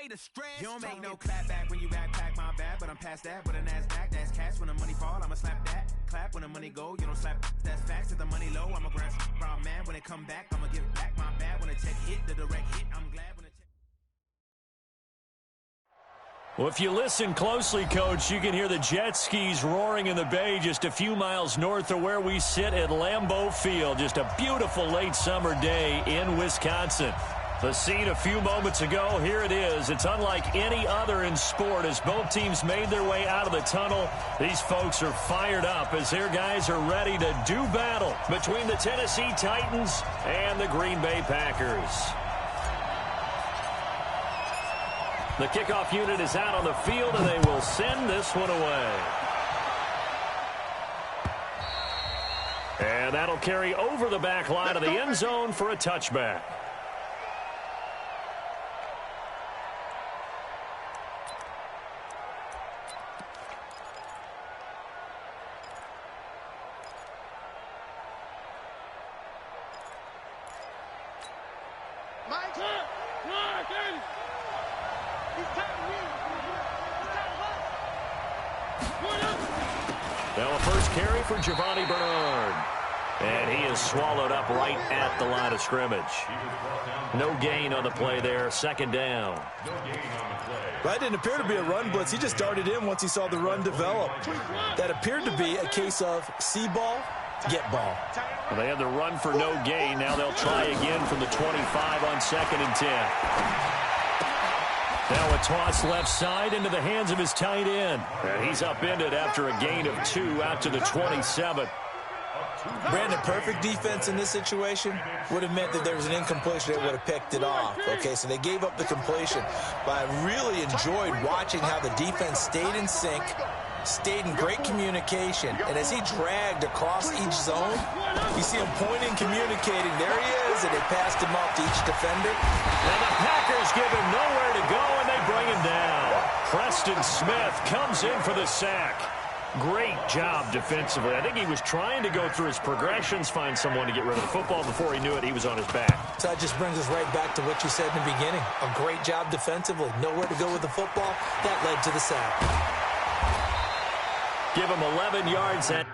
way to stress. You don't make no clap back when you backpack, my bad, but I'm past that. With a NASDAQ, that's cash. When the money fall, I'ma slap that. Clap when the money go, you don't slap. That's facts. If the money low, I'ma grab brown man. When it come back, I'ma give back my bad. When the check hit, the direct hit, I'm glad when the check. Well, if you listen closely, Coach, you can hear the jet skis roaring in the bay just a few miles north of where we sit at Lambeau Field. Just a beautiful late summer day in Wisconsin. The scene a few moments ago, here it is. It's unlike any other in sport as both teams made their way out of the tunnel. These folks are fired up as their guys are ready to do battle between the Tennessee Titans and the Green Bay Packers. The kickoff unit is out on the field, and they will send this one away. And that'll carry over the back line of the end zone for a touchback. Now a first carry for Giovanni Bernard. And he is swallowed up right at the line of scrimmage. No gain on the play there. Second down. That didn't appear to be a run blitz. He just darted in once he saw the run develop. That appeared to be a case of see ball, get ball. Well, they had the run for no gain. Now they'll try again from the 25 on 2nd and 10. Now a toss left side into the hands of his tight end. And he's upended after a gain of 2 out to the 27. Brandon, perfect defense in this situation would have meant that there was an incompletion. They would have picked it off. Okay, so they gave up the completion. But I really enjoyed watching how the defense stayed in sync, stayed in great communication. And as he dragged across each zone, you see him pointing, communicating. There he is, and they passed him off to each defender. And the Packers give him nowhere to go, and they bring him down. Preston Smith comes in for the sack. Great job defensively. I think he was trying to go through his progressions, find someone to get rid of the football. Before he knew it, he was on his back. So that just brings us right back to what you said in the beginning. A great job defensively. Nowhere to go with the football. That led to the sack. Give him 11 yards. And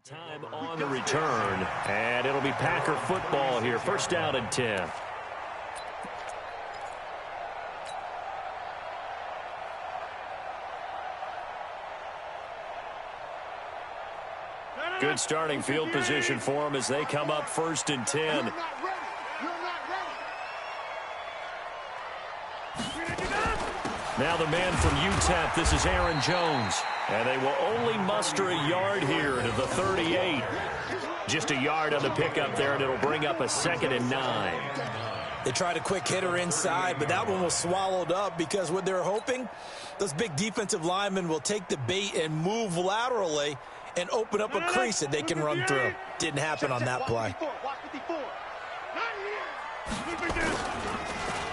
time on the return, and it'll be Packer football here. First down and 10. Good starting field position for them as they come up 1st and 10. Now the man from UTEP, this is Aaron Jones. And they will only muster a yard here to the 38. Just a yard on the pickup there, and it'll bring up a 2nd and 9. They tried a quick hitter inside, but that one was swallowed up because what they're hoping, those big defensive linemen will take the bait and move laterally and open up a crease that they can run through. Didn't happen on that play.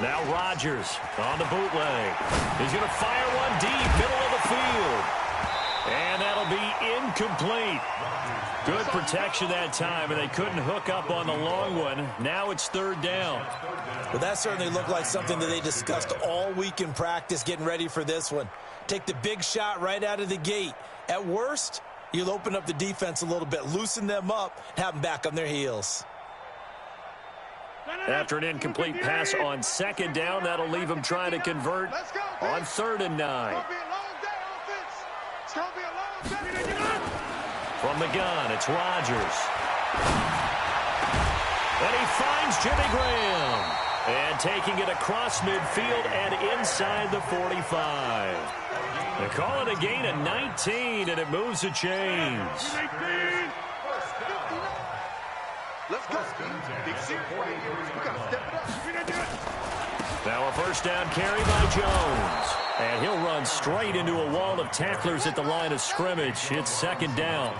Now Rodgers on the bootleg. He's going to fire one deep, middle of the field. And that'll be incomplete. Good protection that time, and they couldn't hook up on the long one. Now it's 3rd down. Well, that certainly looked like something that they discussed all week in practice, getting ready for this one. Take the big shot right out of the gate. At worst, you'll open up the defense a little bit, loosen them up, and have them back on their heels. After an incomplete pass on 2nd down, that'll leave them trying to convert on 3rd and 9. From the gun, it's Rodgers. And he finds Jimmy Graham. And taking it across midfield and inside the 45. They call it a gain of 19, and it moves the chains. Let's go. Now a first down carry by Jones. And And he'll run straight into a wall of tacklers at the line of scrimmage. It's second down.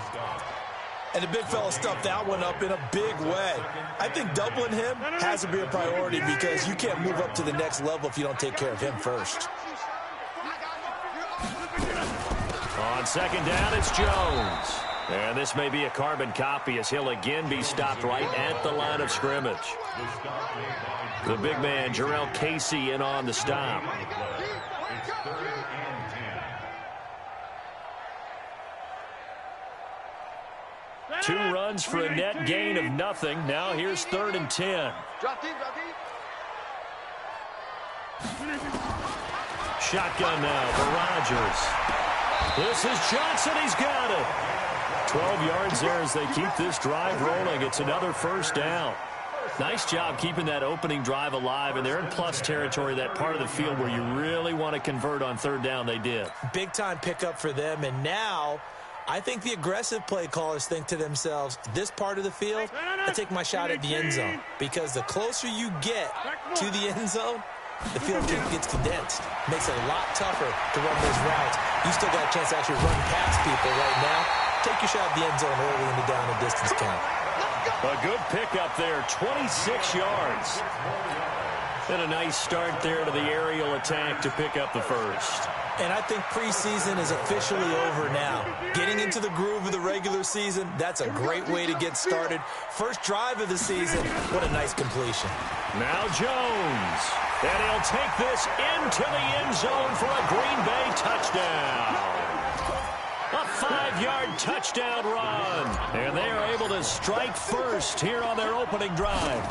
And the big fella stuffed that one up in a big way. I think doubling him has to be a priority because you can't move up to the next level if you don't take care of him first. On second down, it's Jones. And this may be a carbon copy as he'll again be stopped right at the line of scrimmage. The big man, Jarrell Casey, in on the stop. Two runs for a net gain of nothing. Now here's 3rd and 10. Shotgun now for Rodgers. This is Johnson. He's got it. 12 yards there as they keep this drive rolling. It's another first down. Nice job keeping that opening drive alive, and they're in plus territory, that part of the field where you really want to convert on 3rd down. They did. Big-time pickup for them, and now I think the aggressive play callers think to themselves, this part of the field, I take my shot at the end zone. Because the closer you get to the end zone, the field gets condensed. Makes it a lot tougher to run those routes. You still got a chance to actually run past people right now. Take your shot at the end zone early in the down and distance count. A good pickup there, 26 yards. And a nice start there to the aerial attack to pick up the first. And I think preseason is officially over now. Getting into the groove of the regular season, that's a great way to get started. First drive of the season, what a nice completion. Now Jones. And he'll take this into the end zone for a Green Bay touchdown. A 5-yard touchdown run. And they are able to strike first here on their opening drive.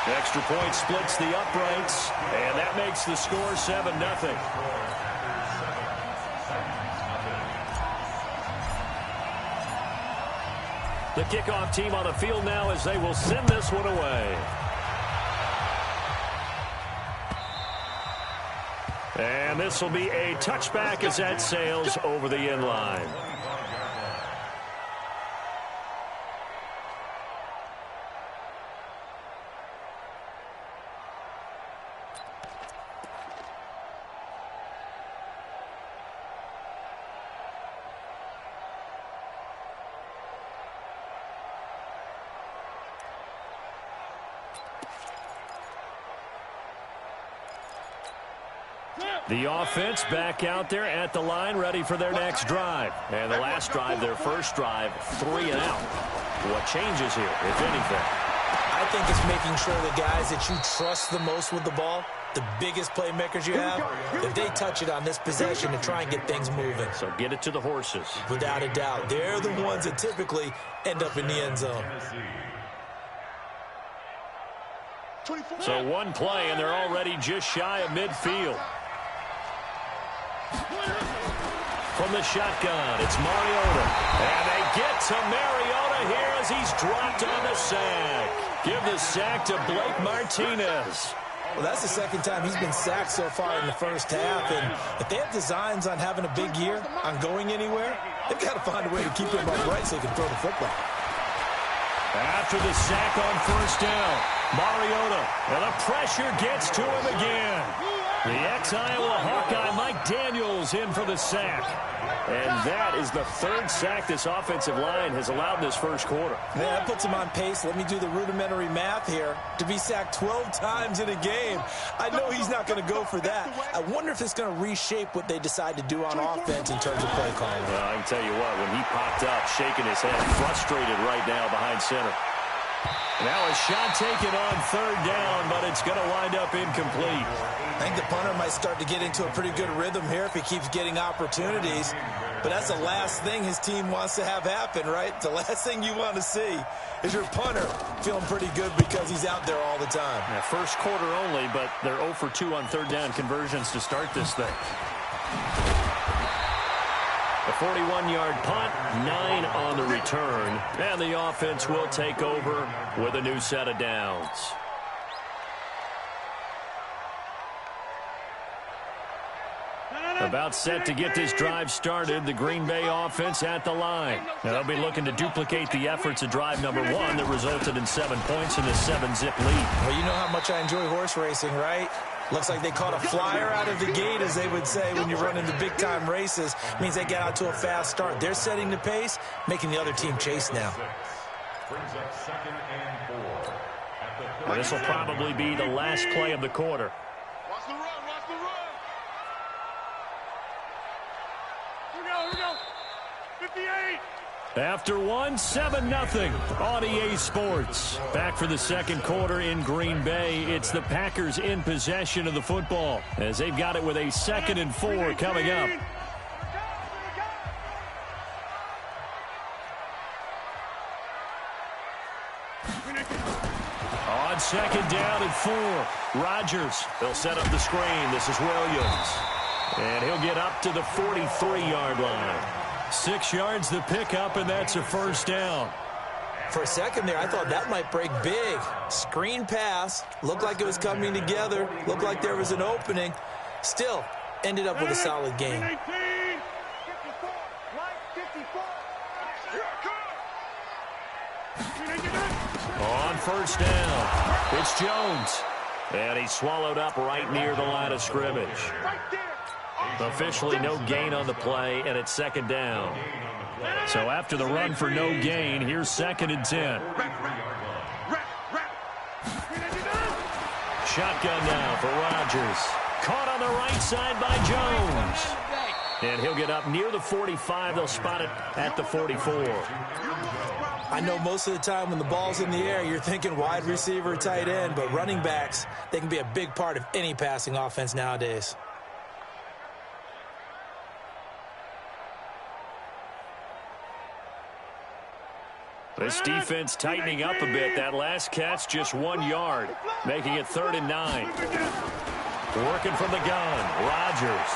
The extra point splits the uprights, and that makes the score 7-0. The kickoff team on the field now as they will send this one away. And this will be a touchback as that sails over the end line. The offense back out there at the line, ready for their next drive. And the last drive, their first drive, 3 and out. What changes here, if anything? I think it's making sure the guys that you trust the most with the ball, the biggest playmakers you have, if they touch it on this possession and try and get things moving. So get it to the horses. Without a doubt. They're the ones that typically end up in the end zone. So one play, and they're already just shy of midfield. From the shotgun, it's Mariota. And they get to Mariota here as he's dropped on the sack. Give the sack to Blake Martinez. Well, that's the second time he's been sacked so far in the first half. And if they have designs on having a big year, on going anywhere, they've got to find a way to keep him upright so he can throw the football. After the sack on first down, Mariota, and the pressure gets to him again. The ex-Iowa Hawkeye Mike Daniels in for the sack. And that is the 3rd sack this offensive line has allowed this first quarter. Yeah, that puts him on pace. Let me do the rudimentary math here. To be sacked 12 times in a game, I know he's not going to go for that. I wonder if it's going to reshape what they decide to do on offense in terms of play calling. Well, I can tell you what, when he popped up, shaking his head, frustrated right now behind center. Now a shot taken on 3rd down, but it's going to wind up incomplete. I think the punter might start to get into a pretty good rhythm here if he keeps getting opportunities. But that's the last thing his team wants to have happen, right? The last thing you want to see is your punter feeling pretty good because he's out there all the time. Yeah, first quarter only, but they're 0 for 2 on 3rd down conversions to start this thing. A 41-yard punt, 9 on the return, and the offense will take over with a new set of downs. About set to get this drive started, the Green Bay offense at the line. Now they'll be looking to duplicate the efforts of drive number 1 that resulted in 7 points in a 7-zip lead. Well, you know how much I enjoy horse racing, right? Looks like they caught a flyer out of the gate, as they would say when you're running the big-time races. It means they get out to a fast start. They're setting the pace, making the other team chase now. Well, this will probably be the last play of the quarter. Watch the run, watch the run. Here we go. 58. After one, 7-0 on EA Sports. Back for the second quarter in Green Bay. It's the Packers in possession of the football as they've got it with a 2nd and 4 coming up. On 2nd down and 4, Rodgers. They'll set up the screen. This is Williams. And he'll get up to the 43-yard line. 6 yards the pickup, and that's a 1st down. For a second there, I thought that might break big. Screen pass. Looked like it was coming together. Looked like there was an opening. Still, ended up with a solid game. On 1st down, it's Jones. And he's swallowed up right near the line of scrimmage. Officially no gain on the play, and it's 2nd down. So after the run for no gain, here's 2nd and 10. Shotgun now for Rodgers. Caught on the right side by Jones. And he'll get up near the 45. They'll spot it at the 44. I know most of the time when the ball's in the air, you're thinking wide receiver, tight end, but running backs, they can be a big part of any passing offense nowadays. This defense tightening up a bit. That last catch just 1 yard, making it 3rd and 9. Working from the gun, Rodgers.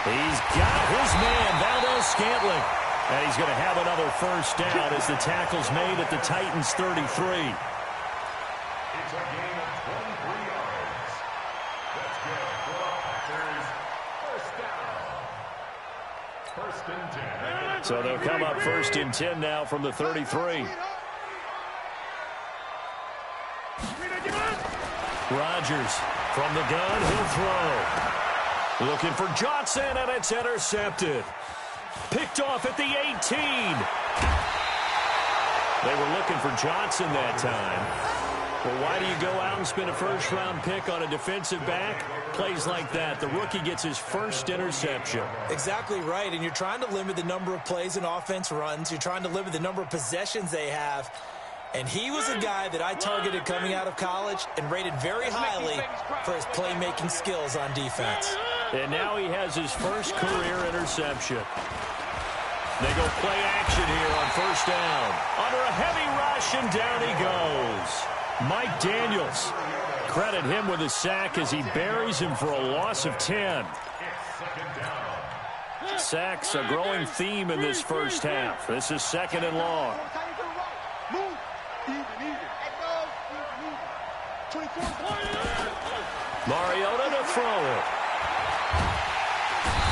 He's got his man, Valdez-Scantling. And he's going to have another 1st down as the tackle's made at the Titans' 33. It's a gain of 23 yards. That's good for Packers. 1st down. 1st and 10. So they'll come up 1st and 10 now from the 33. Rodgers from the gun, he'll throw. Looking for Johnson, and it's intercepted. Picked off at the 18. They were looking for Johnson that time. Well, why do you go out and spend a 1st-round pick on a defensive back? Plays like that. The rookie gets his 1st interception. Exactly right, and you're trying to limit the number of plays an offense runs. You're trying to limit the number of possessions they have. And he was a guy that I targeted coming out of college and rated very highly for his playmaking skills on defense. And now he has his 1st career interception. They go play action here on 1st down. Under a heavy rush, and down he goes. Mike Daniels. Credit him with a sack as he buries him for a loss of 10. Sacks a growing theme in this 1st half. This is 2nd and long. Mariota to throw it.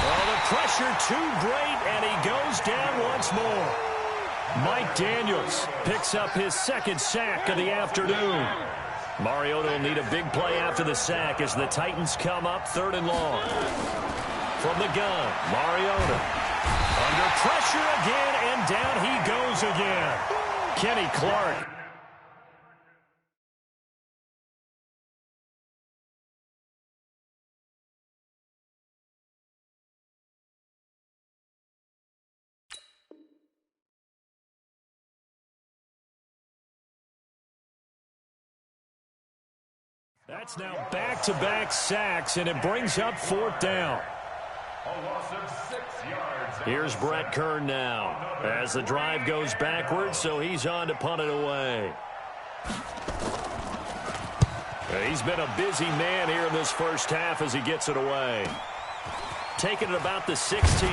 Oh, the pressure too great, and he goes down once more. Mike Daniels picks up his 2nd sack of the afternoon. Mariota will need a big play after the sack as the Titans come up 3rd and long. From the gun, Mariota. Under pressure again, and down he goes again. Kenny Clark. That's now back-to-back sacks, and it brings up 4th down. A loss of 6 yards. Here's Brett Kern now as the drive goes backwards, so he's on to punt it away. He's been a busy man here in this 1st half as he gets it away. Taking it about the 16.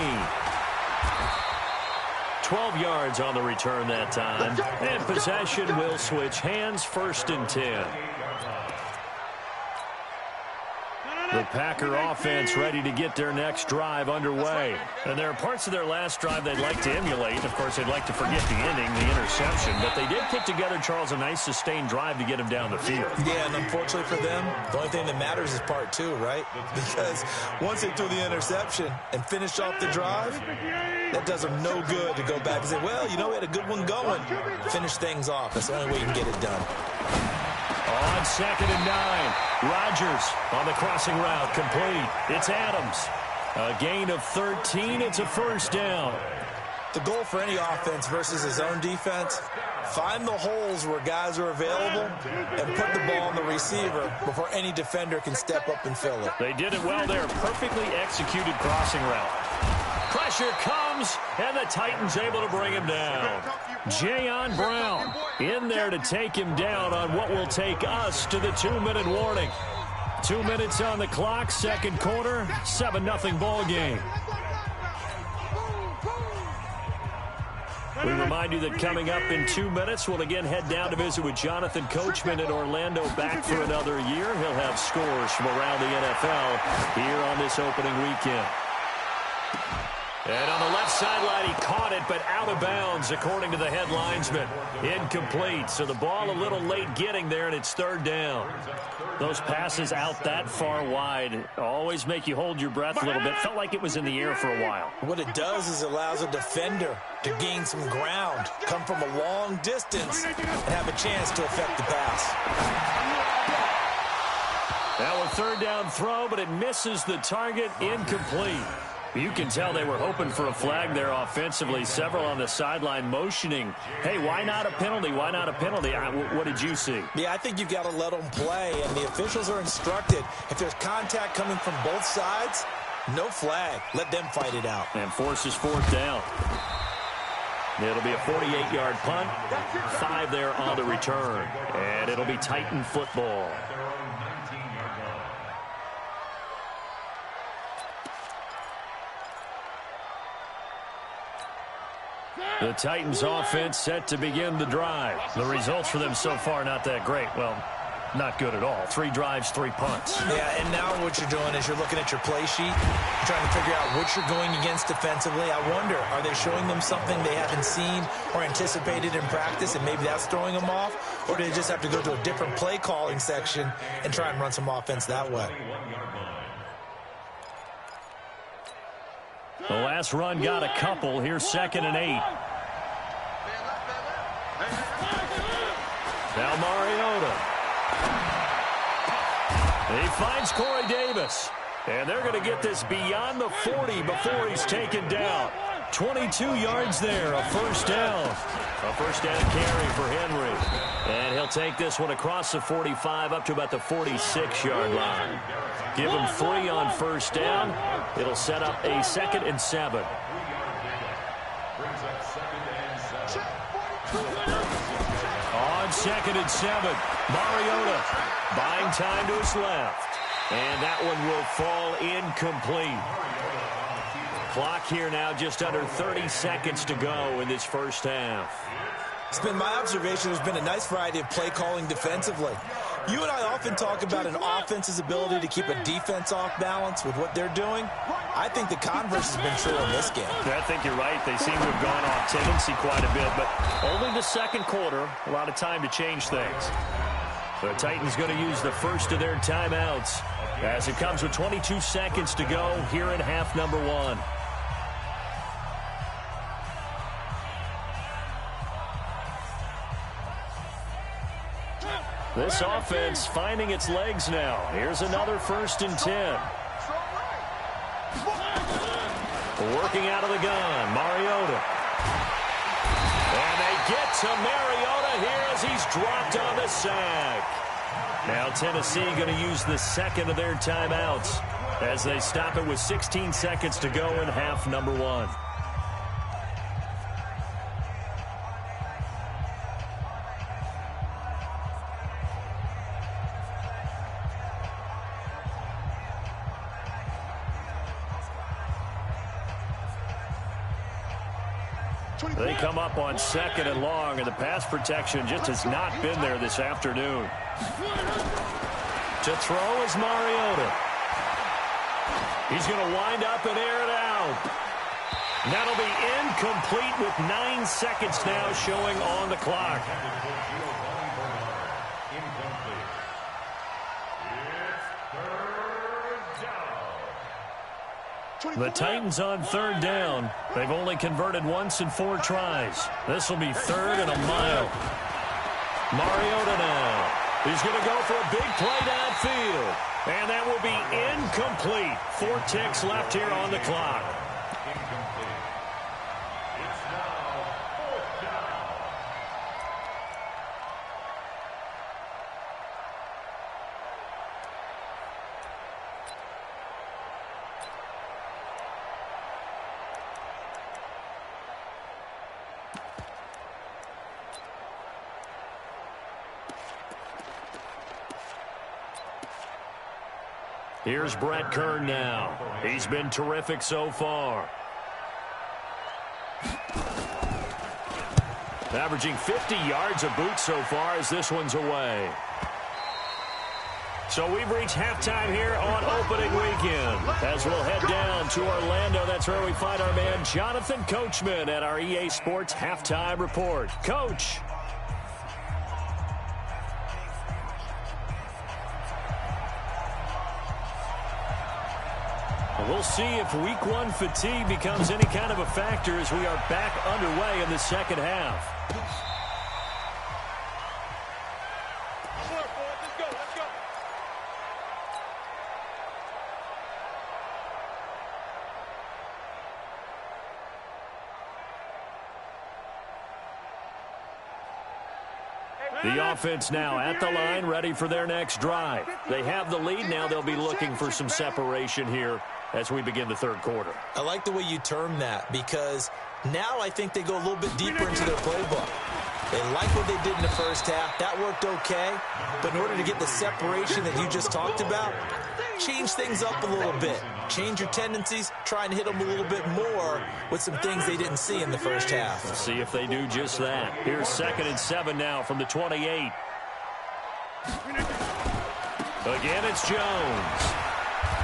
12 yards on the return that time. And possession will switch hands, 1st and 10. The Packer offense ready to get their next drive underway. And there are parts of their last drive they'd like to emulate. Of course, they'd like to forget the ending, the interception. But they did put together, Charles, a nice sustained drive to get him down the field. Yeah, and unfortunately for them, the only thing that matters is part two, right? Because once they threw the interception and finished off the drive, that does them no good to go back and say, well, you know, we had a good one going. Finish things off. That's the only way you can get it done. On 2nd and 9, Rodgers on the crossing route, complete. It's Adams. A gain of 13. It's a first down. The goal for any offense versus his own defense, find the holes where guys are available and put the ball on the receiver before any defender can step up and fill it. They did it well there. Perfectly executed crossing route. Pressure comes, and the Titans able to bring him down. Jayon Brown in there to take him down on what will take us to the 2-minute warning. 2 minutes on the clock, second quarter, 7-0 ball game. We remind you that coming up in 2 minutes, we'll again head down to visit with Jonathan Coachman in Orlando, back for another year. He'll have scores from around the NFL here on this opening weekend. And on the left sideline, he caught it, but out of bounds, according to the head linesman. Incomplete, so the ball a little late getting there, and it's third down. Those passes out that far wide always make you hold your breath a little bit. Felt like it was in the air for a while. What it does is it allows a defender to gain some ground, come from a long distance, and have a chance to affect the pass. Now a third down throw, but it misses the target. Incomplete. You can tell they were hoping for a flag there offensively. Several on the sideline motioning, hey, why not a penalty? Why not a penalty? What did you see? Yeah, I think you've got to let them play, and the officials are instructed. If there's contact coming from both sides, no flag. Let them fight it out. And forces fourth down. It'll be a 48-yard punt. 5 there on the return. And it'll be Titan football. The Titans offense set to begin the drive. The results for them so far not that great. Well, not good at all. 3 drives, 3 punts. Yeah, and now what you're doing is you're looking at your play sheet, trying to figure out what you're going against defensively. I wonder, are they showing them something they haven't seen or anticipated in practice, and maybe that's throwing them off? Or do they just have to go to a different play calling section and try and run some offense that way? The last run got a couple. Here's 2nd and 8. Now Mariota. He finds Corey Davis. And they're going to get this beyond the 40 before he's taken down. 22 yards there, a first down. A first down carry for Henry. And he'll take this one across the 45 up to about the 46-yard line. Give him 3 on first down. It'll set up a 2nd and 7. On 2nd and 7, Mariota buying time to his left. And that one will fall incomplete. Clock here now just under 30 seconds to go in this first half. It's been my observation there's been a nice variety of play calling defensively. You and I often talk about an offense's ability to keep a defense off balance with what they're doing. I think the converse has been true in this game. I think you're right. They seem to have gone off tendency quite a bit, but only the second quarter, a lot of time to change things. The Titans going to use the first of their timeouts as it comes with 22 seconds to go here in half number 1. This offense finding its legs now. Here's another 1st and 10. Working out of the gun, Mariota. And they get to Mariota here as he's dropped on the sack. Now Tennessee going to use the second of their timeouts as they stop it with 16 seconds to go in half number 1. They come up on 2nd and long, and the pass protection just has not been there this afternoon. To throw is Mariota. He's going to wind up and air it out. That'll be incomplete with 9 seconds now showing on the clock. The Titans on 3rd down. They've only converted once in 4 tries. This will be 3rd and a mile. Mariota now. He's going to go for a big play downfield. And that will be incomplete. 4 ticks left here on the clock. Incomplete. It's now 4th down. Here's Brett Kern now. He's been terrific so far. Averaging 50 yards a boot so far as this one's away. So we've reached halftime here on opening weekend. As we'll head down to Orlando, that's where we find our man Jonathan Coachman at our EA Sports Halftime Report. Coach. We'll see if week 1 fatigue becomes any kind of a factor as we are back underway in the second half. Let's go. The offense now at the line, ready for their next drive. They have the lead. Now they'll be looking for some separation here as we begin the 3rd quarter. I like the way you term that because now I think they go a little bit deeper into their playbook. They like what they did in the first half. That worked okay. But in order to get the separation that you just talked about, change things up a little bit. Change your tendencies. Try and hit them a little bit more with some things they didn't see in the first half. We'll see if they do just that. Here's 2nd and 7 now from the 28. Again, it's Jones.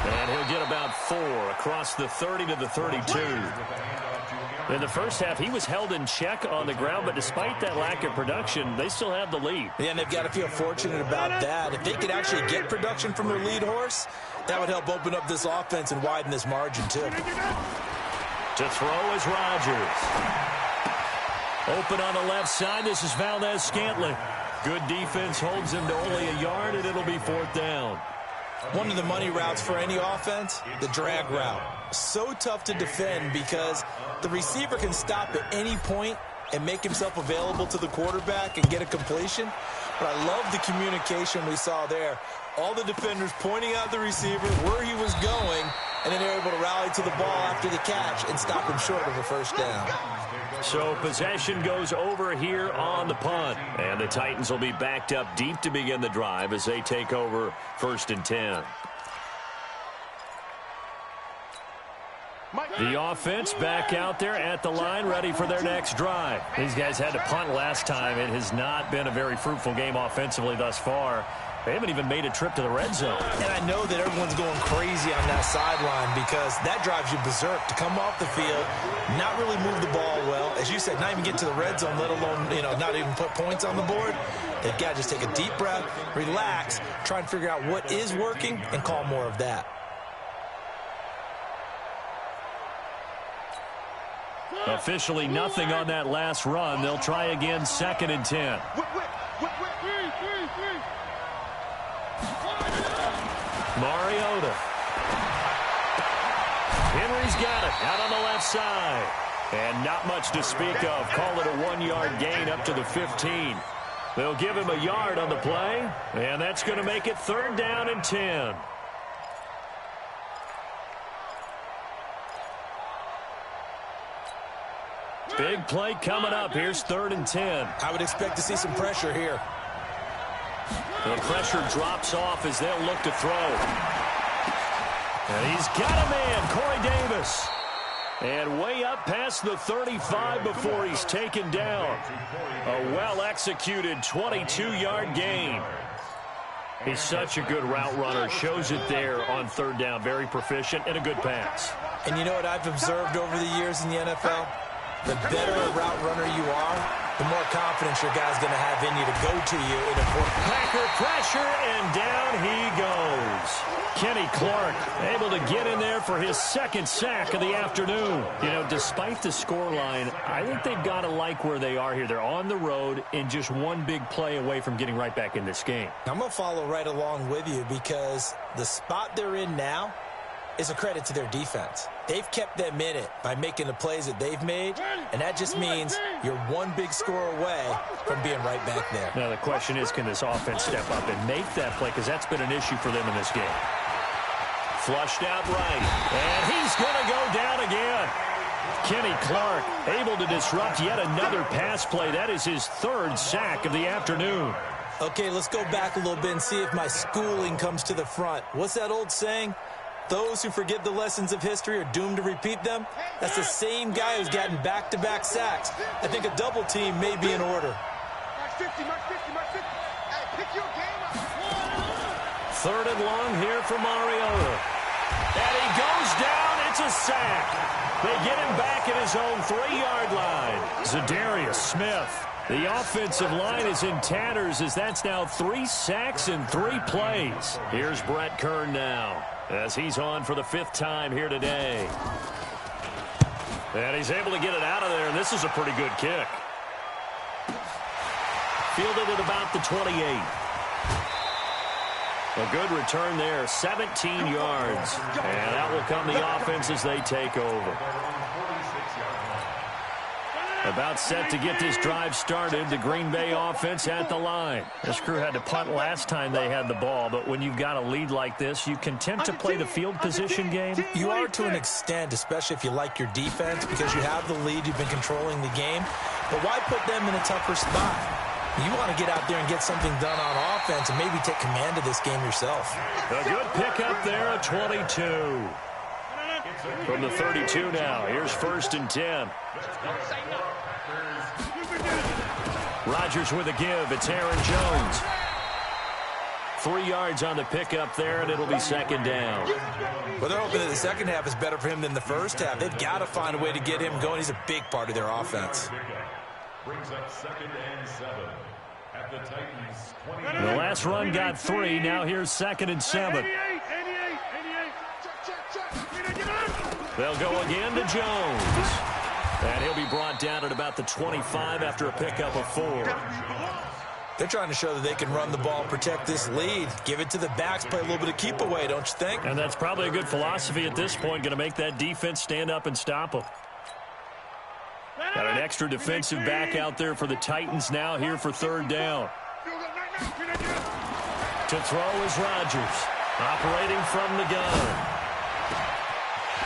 And he'll get about 4 across the 30 to the 32. In the first half, he was held in check on the ground, but despite that lack of production, they still have the lead. Yeah, and they've got to feel fortunate about that. If they could actually get production from their lead horse, that would help open up this offense and widen this margin, too. To throw is Rodgers. Open on the left side, this is Valdez-Scantling. Good defense holds him to only a yard, and it'll be 4th down. One of the money routes for any offense, the drag route. So tough to defend because the receiver can stop at any point and make himself available to the quarterback and get a completion. But I love the communication we saw there. All the defenders pointing out the receiver, where he was going, and then they're able to rally to the ball after the catch and stop him short of a 1st down. So possession goes over here on the punt. And the Titans will be backed up deep to begin the drive as they take over 1st and 10. The offense back out there at the line, ready for their next drive. These guys had to punt last time. It has not been a very fruitful game offensively thus far. They haven't even made a trip to the red zone. And I know that everyone's going crazy on that sideline because that drives you berserk to come off the field, not really move the ball well. As you said, not even get to the red zone, let alone, not even put points on the board. They've got to just take a deep breath, relax, try and figure out what is working and call more of that. Officially nothing on that last run. They'll try again 2nd and 10. Mariota. Henry's got it out on the left side. And not much to speak of. Call it a 1-yard gain up to the 15. They'll give him a yard on the play. And that's going to make it 3rd down and 10. Big play coming up. Here's 3rd and 10. I would expect to see some pressure here. The pressure drops off as they'll look to throw. And he's got a man, Corey Davis. And way up past the 35 before he's taken down. A well-executed 22-yard gain. He's such a good route runner. Shows it there on third down. Very proficient and a good pass. And you know what I've observed over the years in the NFL? The better a route runner you are, the more confidence your guy's going to have in you to go to you in important. Packer pressure, and down he goes. Kenny Clark able to get in there for his second sack of the afternoon. You know, despite the scoreline, I think they've got to like where they are here. They're on the road and just one big play away from getting right back in this game. I'm going to follow right along with you because the spot they're in now is a credit to their defense. They've kept them in it by making the plays that they've made, and that just means you're one big score away from being right back there. Now the question is, can this offense step up and make that play, because that's been an issue for them in this game. Flushed out right, and he's going to go down again. Kenny Clark able to disrupt yet another pass play. That is his third sack of the afternoon. Okay, let's go back a little bit and see if my schooling comes to the front. What's that old saying? Those who forget the lessons of history are doomed to repeat them. That's the same guy who's gotten back-to-back sacks. I think a double team may be in order. Mark 50, Mark 50, Mark 50. Hey, pick your game up. Third and long here for Mariota. And he goes down. It's a sack. They get him back at his own 3-yard line. Zadarius Smith. The offensive line is in tatters as that's now 3 sacks in 3 plays. Here's Brett Kern now as he's on for the 5th time here today. And he's able to get it out of there, and this is a pretty good kick. Fielded at about the 28. A good return there, 17 yards. And out will come the offense as they take over. About set to get this drive started, the Green Bay offense at the line. This crew had to punt last time they had the ball, but when you've got a lead like this, you can tend to play the field position game. You are to an extent, especially if you like your defense, because you have the lead, you've been controlling the game. But why put them in a tougher spot? You want to get out there and get something done on offense and maybe take command of this game yourself. A good pickup there, a 22. From the 32 now, here's 1st and 10. Rodgers with a give. It's Aaron Jones. 3 yards on the pickup there, and it'll be 2nd down. Well, they're hoping that the second half is better for him than the first half. They've got to find a way to get him going. He's a big part of their offense. Brings up 2nd and 7 at the Titans 20. The last run got 3. Now here's 2nd and 7. 88. Check. They'll go again to Jones. And he'll be brought down at about the 25 after a pickup of 4. They're trying to show that they can run the ball, protect this lead, give it to the backs, play a little bit of keep away, don't you think? And that's probably a good philosophy at this point, going to make that defense stand up and stop them. Got an extra defensive back out there for the Titans now here for 3rd down. To throw is Rodgers, operating from the gun.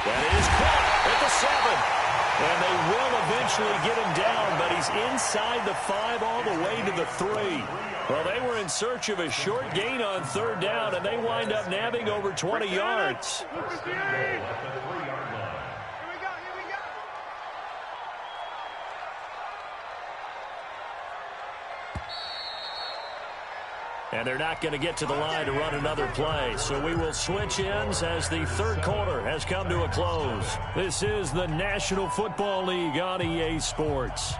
That is caught at the 7. And they will eventually get him down, but he's inside the 5 all the way to the 3. Well, they were in search of a short gain on 3rd down, and they wind up nabbing over 20 yards. And they're not going to get to the line to run another play. So we will switch ends as the 3rd quarter has come to a close. This is the National Football League on EA Sports.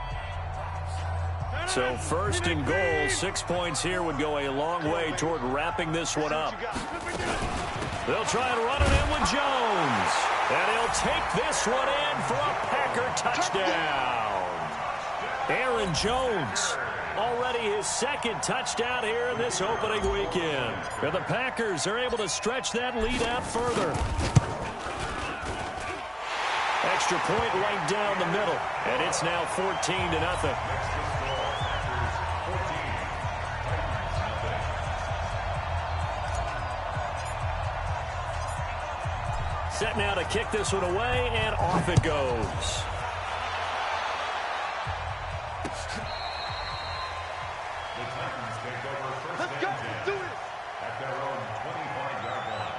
So 1st and goal, 6 points here would go a long way toward wrapping this one up. They'll try and run it in with Jones. And he'll take this one in for a Packer touchdown. Aaron Jones. Already his 2nd touchdown here in this opening weekend. And the Packers are able to stretch that lead out further. Extra point right down the middle. And it's now 14-0. Set now to kick this one away, and off it goes. Let's go. Do it. At their own 25-yard line.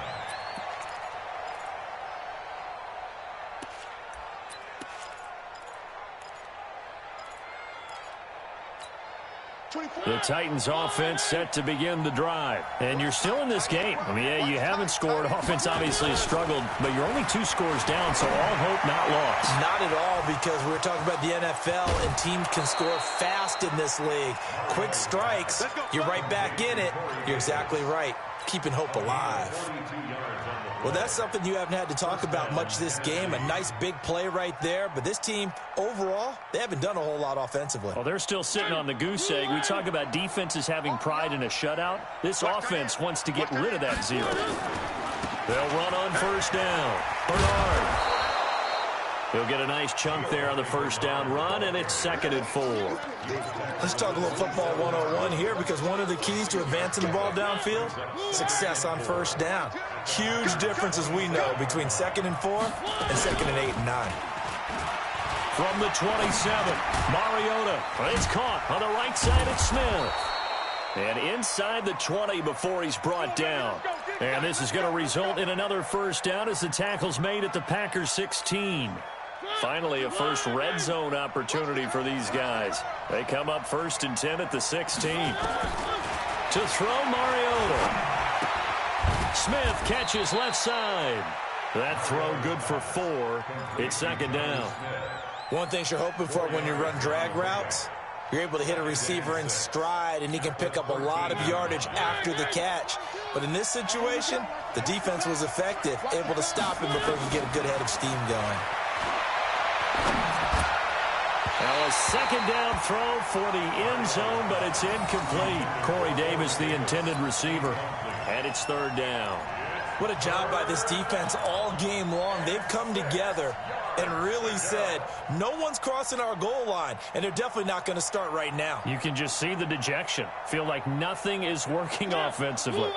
The Titans offense set to begin the drive. And you're still in this game. I mean, yeah, you haven't scored. Offense obviously has struggled, but you're only 2 scores down, so all hope not lost. Not at all, because we're talking about the NFL, and teams can score fast in this league. Quick strikes, you're right back in it. You're exactly right. Keeping hope alive. Well, that's something you haven't had to talk about much this game. A nice big play right there. But this team, overall, they haven't done a whole lot offensively. Well, they're still sitting on the goose egg. We talk about defenses having pride in a shutout. This offense wants to get rid of that 0. They'll run on first down. Bernard. He'll get a nice chunk there on the first down run, and it's 2nd and 4. Let's talk a little football 101 here, because one of the keys to advancing the ball downfield, success on first down. Huge difference, as we know, between 2nd and 4 and 2nd and 8 and 9. From the 27, Mariota. It's caught on the right side of Smith. And inside the 20 before he's brought down. And this is going to result in another first down as the tackle's made at the Packers 16. Finally, a first red zone opportunity for these guys. They come up 1st and 10 at the 16. To throw, Mariota. Smith catches left side. That throw good for 4. It's 2nd down. One thing you're hoping for when you run drag routes, you're able to hit a receiver in stride, and he can pick up a lot of yardage after the catch. But in this situation, the defense was effective, able to stop him before he could get a good head of steam going. Now a 2nd down throw for the end zone, but it's incomplete. Corey Davis, the intended receiver, and it's 3rd down. What a job by this defense all game long. They've come together and really said, no one's crossing our goal line, and they're definitely not going to start right now. You can just see the dejection. Feel like nothing is working offensively.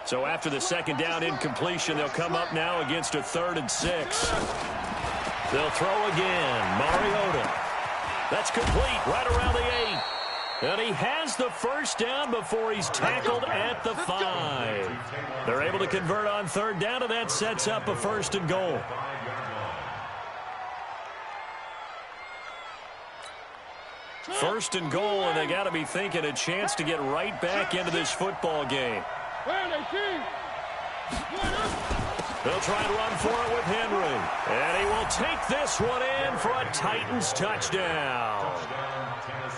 So after the 2nd down incompletion, they'll come up now against a 3rd and 6. They'll throw again. Mariota. That's complete right around the 8. And he has the first down before he's tackled at the 5. They're able to convert on 3rd down, and that sets up a 1st and goal. First and goal, and they got to be thinking a chance to get right back into this football game. They'll try and run for it with Henry. And he will take this one in for a Titans touchdown.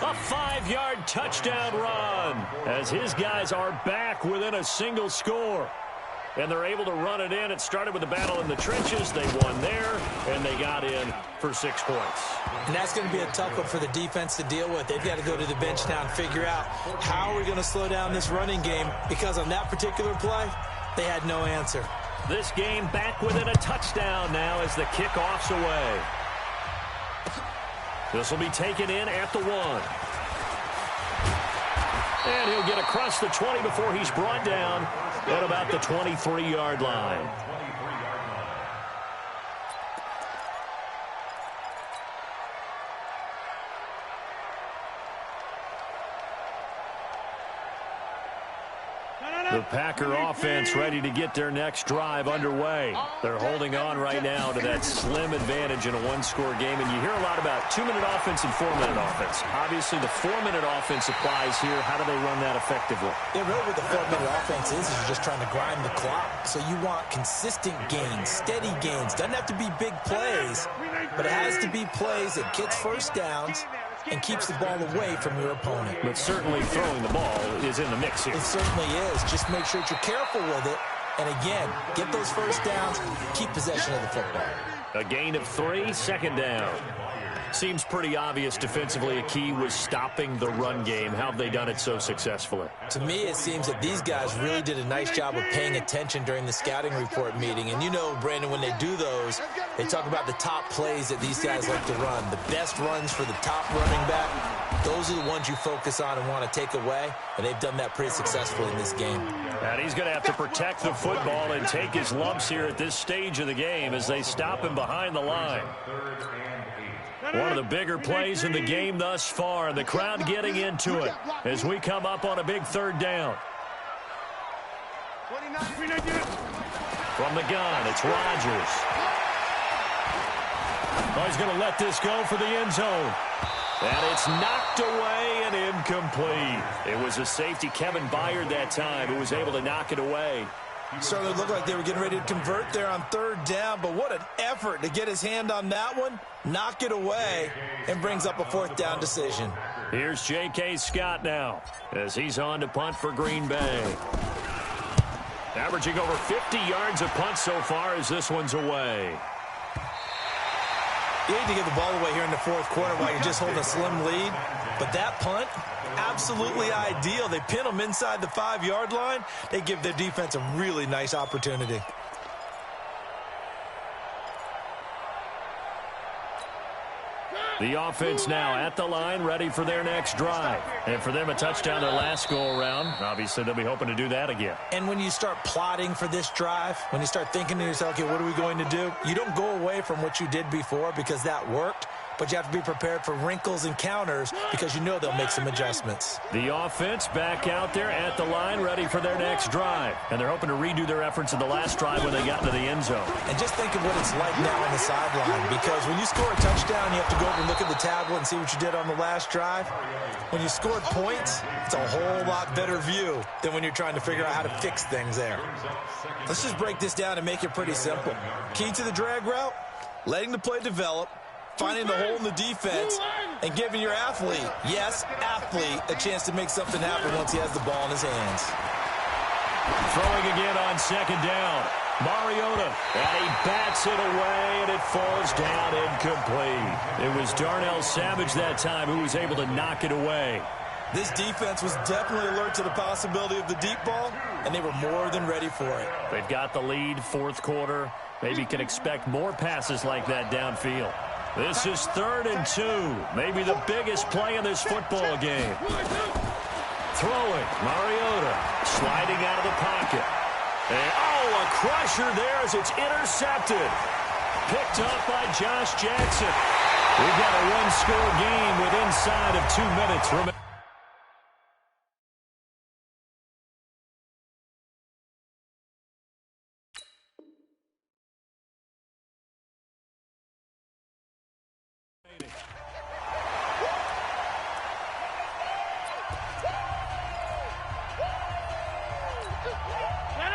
A 5-yard touchdown run as his guys are back within a single score. And they're able to run it in. It started with a battle in the trenches. They won there, and they got in for 6 points. And that's going to be a tough one for the defense to deal with. They've got to go to the bench now and figure out how we're going to slow down this running game, because on that particular play, they had no answer. This game back within a touchdown now as the kickoff's away. This will be taken in at the 1. And he'll get across the 20 before he's brought down at about the 23-yard line. The Packer offense ready to get their next drive underway. They're holding on right now to that slim advantage in a 1-score game. And you hear a lot about 2-minute offense and 4-minute offense. Obviously, the 4-minute offense applies here. How do they run that effectively? Yeah, really what the 4-minute offense is you're just trying to grind the clock. So you want consistent gains, steady gains. Doesn't have to be big plays, but it has to be plays that gets first downs and keeps the ball away from your opponent. But certainly throwing the ball is in the mix here. It certainly is. Just make sure that you're careful with it. And again, get those first downs, keep possession of the football. A gain of 3, 2nd down. Seems pretty obvious defensively a key was stopping the run game. How have they done it so successfully? To me, it seems that these guys really did a nice job of paying attention during the scouting report meeting. And you know, Brandon, when they do those, they talk about the top plays that these guys like to run. The best runs for the top running back, those are the ones you focus on and want to take away. And they've done that pretty successfully in this game. And he's going to have to protect the football and take his lumps here at this stage of the game as they stop him behind the line. One of the bigger plays in the game thus far. The crowd getting into it as we come up on a big 3rd down. From the gun, it's Rodgers. Oh, he's going to let this go for the end zone. And it's knocked away and incomplete. It was a safety, Kevin Byard, that time, who was able to knock it away. Certainly looked like they were getting ready to convert there on third down, but what an effort to get his hand on that one, knock it away, and brings up a fourth down decision. Here's J.K. Scott now as he's on to punt for Green Bay. Averaging over 50 yards a punt so far as this one's away. You hate to give the ball away here in the fourth quarter while you're just holding a slim lead, but that punt, absolutely ideal. They pin them inside the 5-yard line. They give their defense a really nice opportunity. The offense now at the line, ready for their next drive. And for them, a touchdown their last go-around. Obviously, they'll be hoping to do that again. And when you start plotting for this drive, when you start thinking to yourself, okay, what are we going to do? You don't go away from what you did before because that worked. But you have to be prepared for wrinkles and counters because you know they'll make some adjustments. The offense back out there at the line, ready for their next drive. And they're hoping to redo their efforts in the last drive when they got into the end zone. And just think of what it's like now on the sideline, because when you score a touchdown, you have to go over and look at the tablet and see what you did on the last drive. When you scored points, it's a whole lot better view than when you're trying to figure out how to fix things there. Let's just break this down and make it pretty simple. Key to the drag route, letting the play develop, finding the hole in the defense, and giving your athlete, yes, athlete, a chance to make something happen once he has the ball in his hands. Throwing again on second down. Mariota, and he bats it away, and it falls down incomplete. It was Darnell Savage that time who was able to knock it away. This defense was definitely alert to the possibility of the deep ball, and they were more than ready for it. They've got the lead, fourth quarter. Maybe can expect more passes like that downfield. This is 3rd and 2. Maybe the biggest play in this football game. Throwing, Mariota, sliding out of the pocket. And, a crusher there as it's intercepted. Picked up by Josh Jackson. We've got a one-score game with inside of 2 minutes remaining.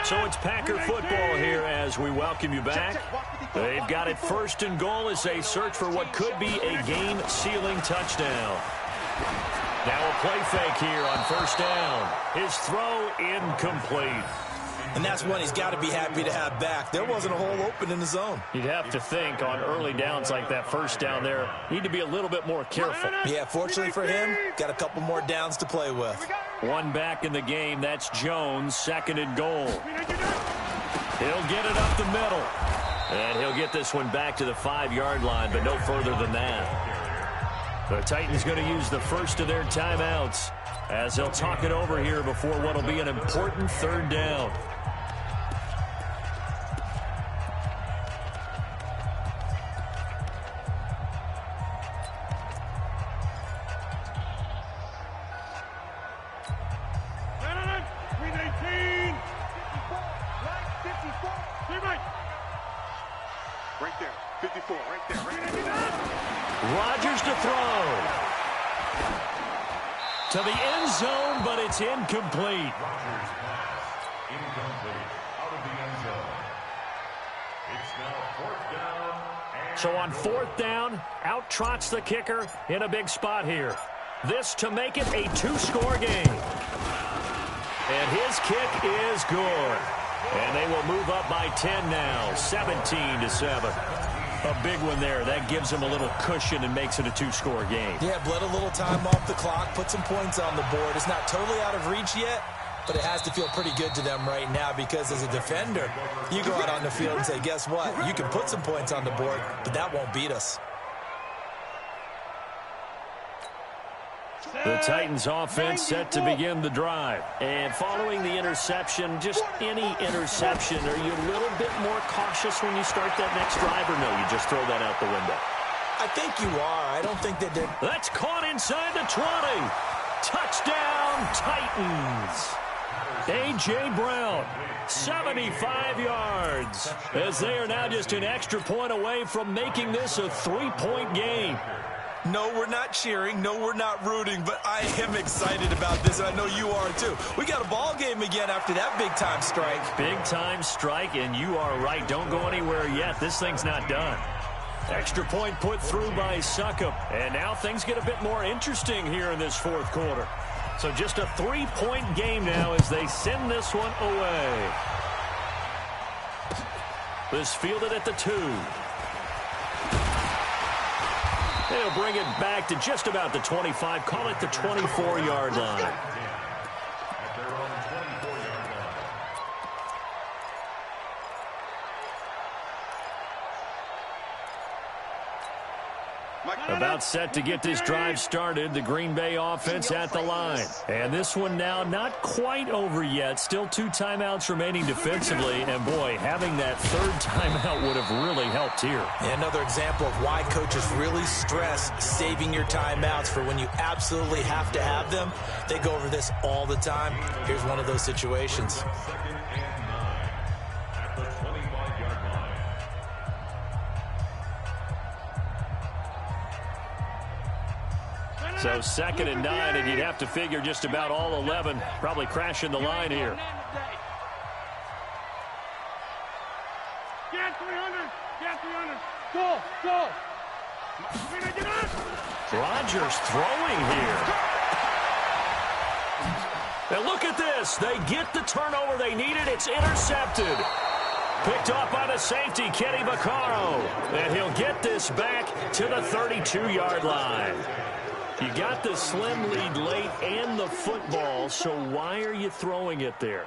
So it's Packer football here as we welcome you back. They've got it 1st and goal as they search for what could be a game-sealing touchdown. Now a play fake here on 1st down. His throw incomplete. And that's one he's got to be happy to have back. There wasn't a hole open in the zone. You'd have to think on early downs like that 1st down there, need to be a little bit more careful. Yeah, fortunately for him, got a couple more downs to play with. One back in the game, that's Jones, 2nd and goal. He'll get it up the middle. And he'll get this one back to the 5-yard line, but no further than that. The Titans going to use the first of their timeouts as they'll talk it over here before what will be an important 3rd down. Rodgers to throw. To the end zone, but it's incomplete. Rodgers' pass incomplete out of the end zone. It's now 4th down. So on 4th down, out trots the kicker in a big spot here. This to make it a 2-score game. And his kick is good. And they will move up by 10 now, 17-7. A big one there. That gives them a little cushion and makes it a 2-score game. Yeah, bled a little time off the clock, put some points on the board. It's not totally out of reach yet, but it has to feel pretty good to them right now because as a defender, you go out on the field and say, guess what? You can put some points on the board, but that won't beat us. The Titans offense set to begin the drive. And following the interception, just any interception, are you a little bit more cautious when you start that next drive, or no, you just throw that out the window? I think you are. I don't think that they're... That's caught inside the 20. Touchdown, Titans. A.J. Brown, 75 yards, as they are now just an extra point away from making this a 3-point game. No, we're not cheering. No, we're not rooting. But I am excited about this, and I know you are too. We got a ball game again after that big-time strike. Big-time strike, and you are right. Don't go anywhere yet. This thing's not done. Extra point put through by Succop. And now things get a bit more interesting here in this fourth quarter. So just a 3-point game now as they send this one away. This fielded at the 2. They'll bring it back to just about the 25. Call it the 24-yard line. About set to get this drive started. The Green Bay offense at the line. And this one now not quite over yet. Still 2 timeouts remaining defensively. And, boy, having that third timeout would have really helped here. Yeah, another example of why coaches really stress saving your timeouts for when you absolutely have to have them. They go over this all the time. Here's one of those situations. So 2nd and 9, and you'd have to figure just about all 11 probably crashing the line here. Get 300. Get 300. Go. Go. Rodgers throwing here. And look at this. They get the turnover they needed. It's intercepted. Picked off by the safety, Kenny Vaccaro. And he'll get this back to the 32-yard line. You got the slim lead late and the football, so why are you throwing it there?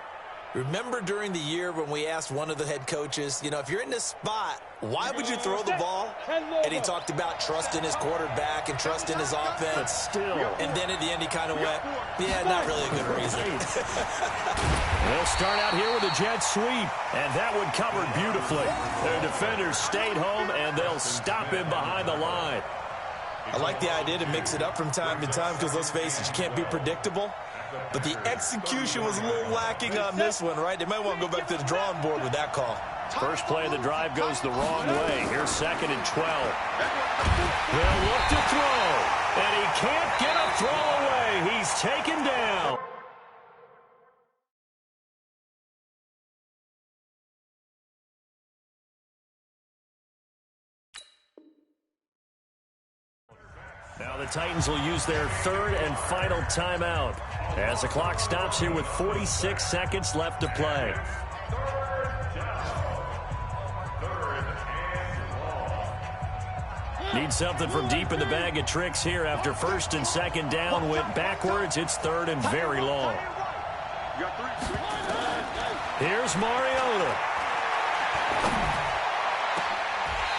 Remember during the year when we asked one of the head coaches, you know, if you're in this spot, why would you throw the ball? And he talked about trust in his quarterback and trust in his offense. But still. And then at the end he kind of went, yeah, not really a good reason. They'll start out here with a jet sweep, and that one covered beautifully. Their defenders stayed home, and they'll stop him behind the line. I like the idea to mix it up from time to time because, let's face it, you can't be predictable. But the execution was a little lacking on this one, right? They might want to go back to the drawing board with that call. First play of the drive goes the wrong way. Here's 2nd and 12. They'll look to throw, and he can't get a throw away. He's taken down. Now the Titans will use their 3rd and final timeout as the clock stops here with 46 seconds left to play. Need something from deep in the bag of tricks here after 1st and 2nd down went backwards. It's 3rd and very long. Here's Mariota.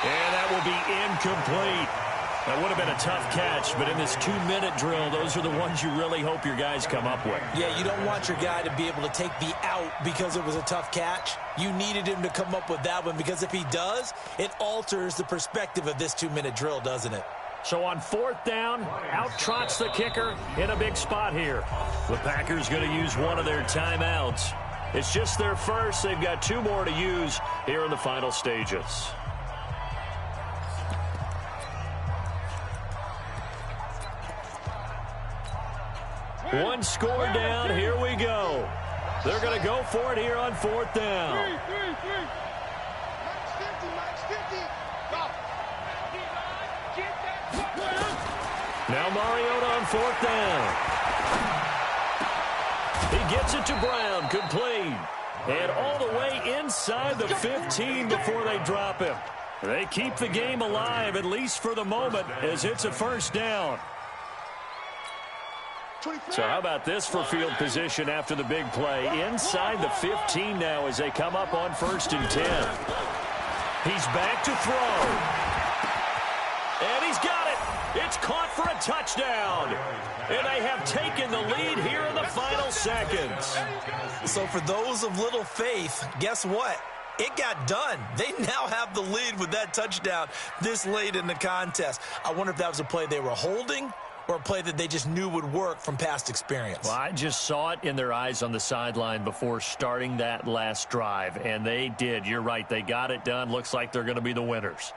And that will be incomplete. That would have been a tough catch, but in this 2-minute drill, those are the ones you really hope your guys come up with. Yeah, you don't want your guy to be able to take the out because it was a tough catch. You needed him to come up with that one because if he does, it alters the perspective of this 2-minute drill, doesn't it? So on 4th down, out trots the kicker in a big spot here. The Packers going to use one of their timeouts. It's just their first. They've got 2 more to use here in the final stages. One score down. Here we go. They're going to go for it here on 4th down. Now Mariota on 4th down. He gets it to Brown. Complete. And all the way inside the 15 before they drop him. They keep the game alive, at least for the moment, as it's a 1st down. So how about this for field position after the big play? Inside the 15 now as they come up on 1st and 10. He's back to throw. And he's got it. It's caught for a touchdown. And they have taken the lead here in the final seconds. So for those of little faith, guess what? It got done. They now have the lead with that touchdown this late in the contest. I wonder if that was a play they were holding or a play that they just knew would work from past experience. Well, I just saw it in their eyes on the sideline before starting that last drive, and they did. You're right. They got it done. Looks like they're going to be the winners.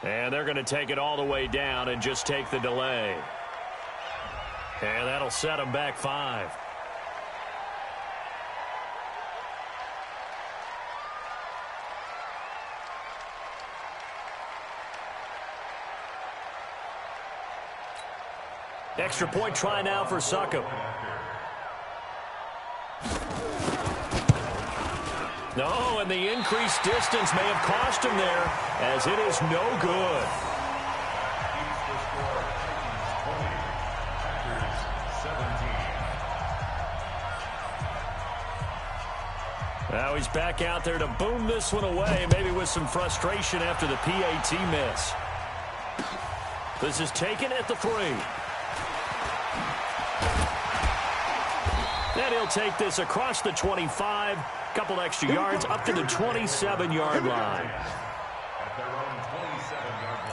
And they're going to take it all the way down and just take the delay. And that'll set them back 5. Extra point try now for Succop. No, and the increased distance may have cost him there, as it is no good. Now he's back out there to boom this one away, maybe with some frustration after the PAT miss. This is taken at the 3. And he'll take this across the 25, couple extra yards up to the 27-yard line. At their own 27-yard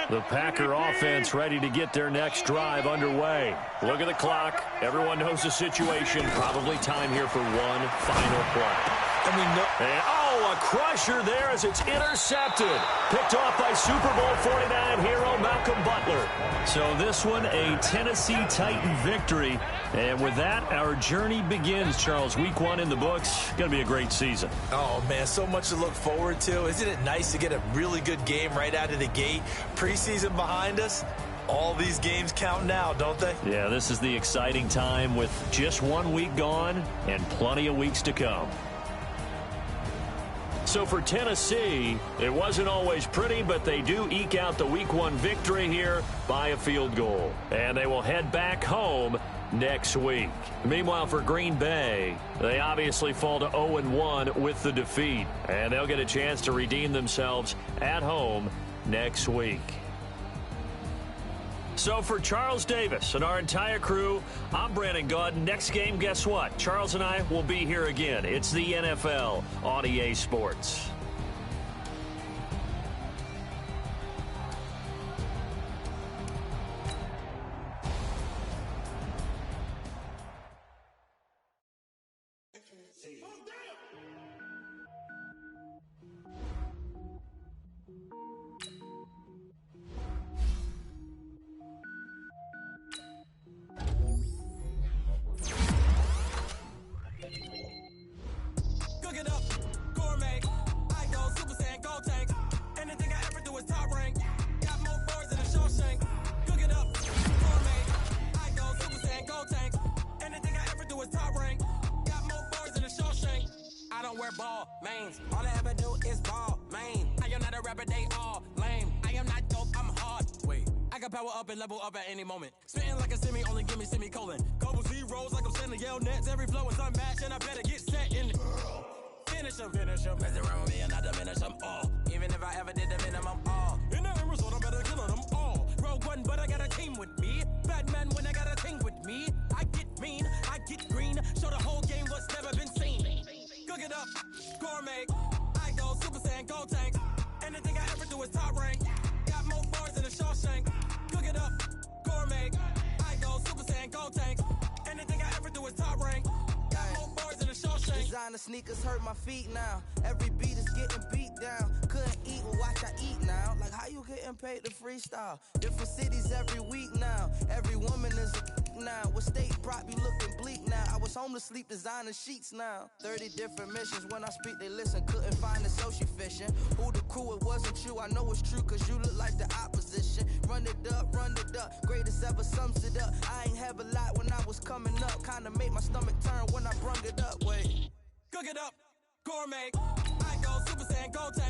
line. The Packer offense ready to get their next drive underway. Look at the clock. Everyone knows the situation. Probably time here for one final play. And, a crusher there as it's intercepted. Picked off by Super Bowl 49 hero Malcolm Butler. So this one, a Tennessee Titan victory. And with that, our journey begins, Charles. Week 1 in the books. Going to be a great season. Oh, man, so much to look forward to. Isn't it nice to get a really good game right out of the gate? Preseason behind us. All these games count now, don't they? Yeah, this is the exciting time with just 1 week gone and plenty of weeks to come. So for Tennessee, it wasn't always pretty, but they do eke out the Week 1 victory here by a field goal. And they will head back home next week. Meanwhile, for Green Bay, they obviously fall to 0-1 with the defeat. And they'll get a chance to redeem themselves at home next week. So for Charles Davis and our entire crew, I'm Brandon Gaudin. Next game, guess what? Charles and I will be here again. It's the NFL on EA Sports. All I ever do is ball, man. I am not a rapper, they all lame. I am not dope, I'm hard. Wait, I can power up and level up at any moment. Spitting like a semi, only give me semicolon. Couple zeros like I'm sending yell nets. Every flow is unmatched, and I better get set in. Finish them. Mess around with me and I diminish them all. Even if I ever did the minimum, all. In the end result, I better kill them all. Rogue One, but I got a team with me. Batman when I got a thing with me. I get mean, I get green. Show the whole game what's never been seen. Cook it up, gourmet. I go Super Saiyan, go tank. Anything I ever do is top rank. Got more bars than a Shawshank. Cook it up, gourmet. I go Super Saiyan, go tank. Anything I ever do is top rank. Got more bars than a Shawshank. Designer sneakers hurt my feet now. Every beat is getting beat down. Couldn't eat, well watch I eat now. Like how you getting paid to freestyle? Different cities every week now. Every woman is a now. What state probably looking bleak now? I was home to sleep designing sheets now. 30 different missions. When I speak they listen. Couldn't find it so she fishing. Who the crew, it wasn't you. I know it's true cause you look like the opposition. Run it up. Greatest ever sums it up. I ain't have a lot when I was coming up. Kinda made my stomach turn when I brung it up. Wait. Cook it up, gourmet. I go Super Saiyan, go tank.